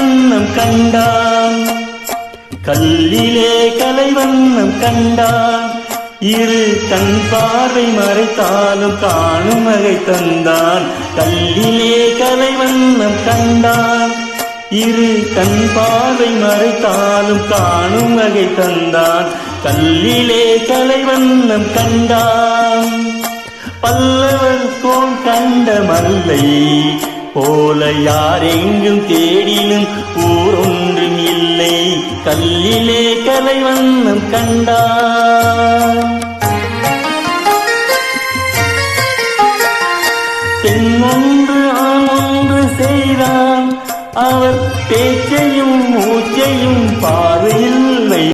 கலைவண்ணம் கண்டான். கல்லிலே கலைவண்ணம் கண்டான். இரு கண் பார்வை மறைத்தாலும் காணும் வகை தந்தான். கல்லிலே கலைவண்ணம் கண்டான். இரு கண் பார்வை மறைத்தாலும் காணும் வகை தந்தான். கல்லிலே கலைவண்ணம் கண்டான். பல்லவர் கோன் கண்ட மல்லை போல யாரெங்கும் தேடினும் ஊரொன்றும் இல்லை. கல்லிலே கலைவண்ணம் கண்டான். பெண் ஒன்று ஆண் ஒன்று செய்தான். அவர் பேச்சையும் மூச்சையும் பார்வையில்